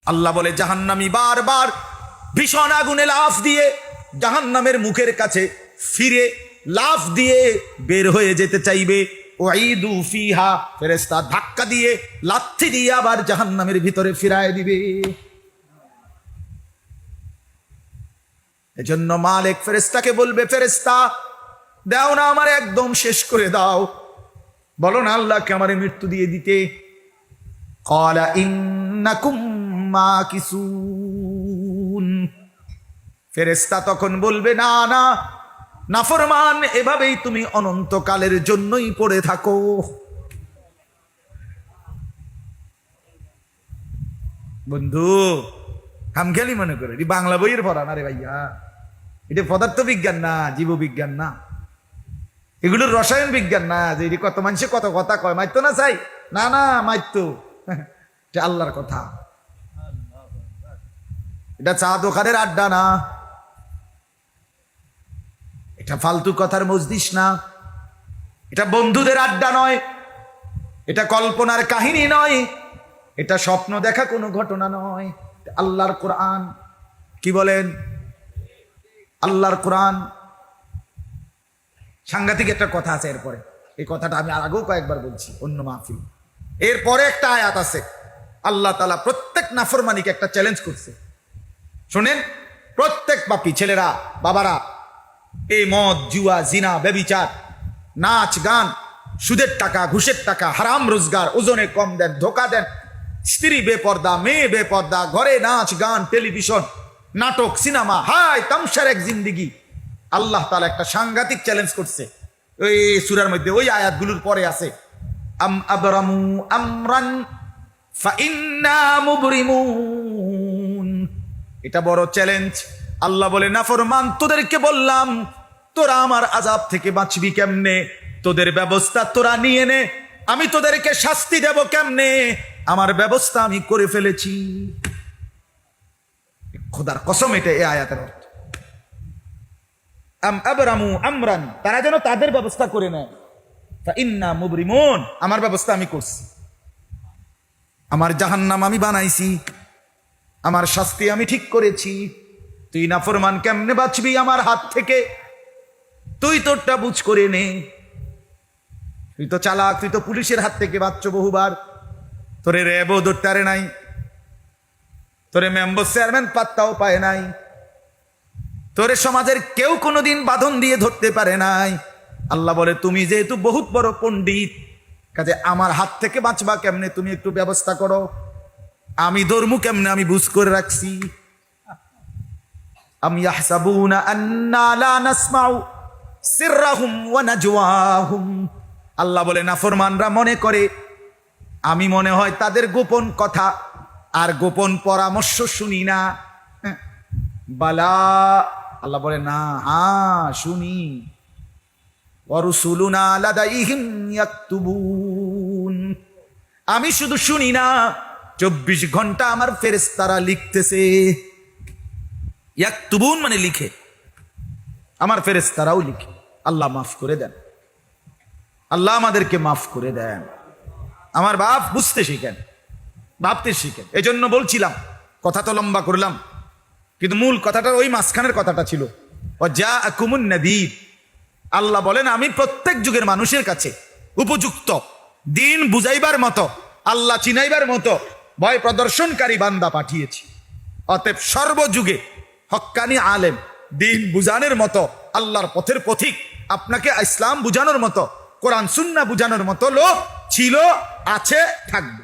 আল্লাহ বলে জাহান্নামী বারবার ভীষণ আগুনে লাফ দিয়ে জাহান্নামের মুখের কাছে ফিরে লাফ দিয়ে বের হয়ে যেতে চাইবে। ওয়াইদু ফিহা, ফেরেশতা ধাক্কা দিয়ে লাথি দিয়ে আবার জাহান্নামের ভিতরে ফিরায় দিবে। এজন্য মালিক ফেরেশতাকে বলবে, ফেরেশতা দাও না, আমার একদম শেষ করে দাও। বলো না আল্লাহকে আমার মৃত্যু দিয়ে দিতে। ক্বালা ইন্নাকুম মাকিসুন, ফেরেশতা তখন বলবে, না না নাফরমান, এভাবেই তুমি অনন্তকালের জন্যই পড়ে থাকো। বন্ধু খামখেয়ালি মনে করে এটি বাংলা বইয়ের পড়া না রে ভাইয়া, এটা পদার্থ বিজ্ঞান না, জীববিজ্ঞান না, এগুলোর রসায়ন বিজ্ঞান না যে এটি কত মানুষে কত কথা কয়, মাইতো না চাই না, না মাইতো, এটা আল্লাহর কথা। এটা চা দোকানের আড্ডা না, এটা ফালতু কথার মজলিস না, এটা বন্ধুদের আড্ডা নয়, এটা কল্পনার কাহিনী নয়, এটা স্বপ্ন দেখা কোনো ঘটনা নয়। আল্লাহর কোরআন। কি বলেন? আল্লাহর কোরআন। সাংঘাতিক একটা কথা আছে এরপরে, এই কথাটা আমি আগেও কয়েকবার বলছি অন্য মাহফিল। এরপরে একটা আয়াত আছে, আল্লাহ তাআলা প্রত্যেক নাফরমানিকে একটা চ্যালেঞ্জ করছে। শোনেন, প্রত্যেক পাপী ছেলেরা, বাবারা, এই মদ, জুয়া, জিনা, ব্যভিচার, নাচ গান, সুদের টাকা, ঘুষের টাকা, হারাম রোজগার, ওজনে কম দেন, ধোকা দেন, স্ত্রী বেপর্দা, মেয়ে বেপর্দা, ঘরে নাচ গান, টেলিভিশন, নাটক, সিনেমা, হাই তামসার এক জিন্দিগি। আল্লাহ তাআলা একটা সাংঘাতিক চ্যালেঞ্জ করছে ওই সূরার মধ্যে, ওই আয়াতগুলোর পরে আছে, আম আবরামু আমরান ফাইন্না মুবরিমুন। এটা বড় চ্যালেঞ্জ। আল্লাহ বলে, নাফরমান তোদেরকে বললাম তোরা আমার আযাব থেকে বাঁচবি কেমনে, তোদের ব্যবস্থা তোরা নিয়ে নে, আমি তোদেরকে শাস্তি দেব কেমনে, আমার ব্যবস্থা আমি করে ফেলেছি। খোদার কসম, এটা এই আয়াতের অর্থ। আম আবরামু আমরান, তারা যেন তাদের ব্যবস্থা করে নেয়, ফাইন্না মুবরিমুন, আমার ব্যবস্থা আমি করছি, আমার জাহান্নাম আমি বানাইছি, আমার শাস্তি আমি ঠিক করেছি। তুই নাফরমান কেমনে বাঁচবি আমার হাত থেকে? তুই তোরটা বুঝ করে নে, তুই তো চালাক, তুই তো পুলিশের হাত থেকে বাঁচছ বহুবার, তোরে র্যাবও ধরতে নাই, তোরে মেম্বার চেয়ারম্যান পাত্তাও পায় নাই, তোরে সমাজের কেউ কোনোদিন বাঁধন দিয়ে ধরতে পারে নাই। আল্লাহ বলে, তুমি যেহেতু বহুত বড় পণ্ডিত, কাজে আমার হাত থেকে বাঁচবা কেমনে তুমি একটু ব্যবস্থা করো, আমি ধর্ম কেমনে আমি বুঝ করে রাখছি। আম ইয়াহসাবুনা আন্না লা নাসমাউ সিররাহুম ওয়া নাজওয়াহুম, আল্লাহ বলে নাফরমানরা মনে করে আমি মনে হয় তাদের গোপন কথা আর গোপন পরামর্শ শুনি না। বালা, আল্লাহ বলে না, হ্যাঁ শুনি। ওয়া রুসুলুনা লাদাইহিম ইয়াকতুবুন, আমি শুধু শুনি না, 24 ঘন্টা আমার ফেরেশতারা লিখতেছে। ইয়াকতুবুন মানে লিখে, আমার ফেরেশতারাও লিখে। আল্লাহ মাফ করে দেন, আল্লাহ আমাদেরকে মাফ করে দেন। আমার বাপ বুঝতে শিখেন, ভাবতে শিখেন। এই জন্য বলছিলাম, কথা তো লম্বা করলাম, কিন্তু মূল কথাটা ওই মাঝখানের কথাটা ছিল, ওয়াজাআকুমুন নাযীর। আল্লাহ বলেন, আমি প্রত্যেক যুগের মানুষের কাছে উপযুক্ত দিন বুঝাইবার মতো, আল্লাহ চিনাইবার মতো ভয় প্রদর্শনকারী বান্দা পাঠিয়েছি। অতএব সর্বযুগে হক্কানি আলেম, দিন বুঝানোর মতো, আল্লাহর পথের পথিক, আপনাকে ইসলাম বুঝানোর মতো, কোরআন সুন্নাহ বুঝানোর মতো লোক ছিল, আছে, থাকবে।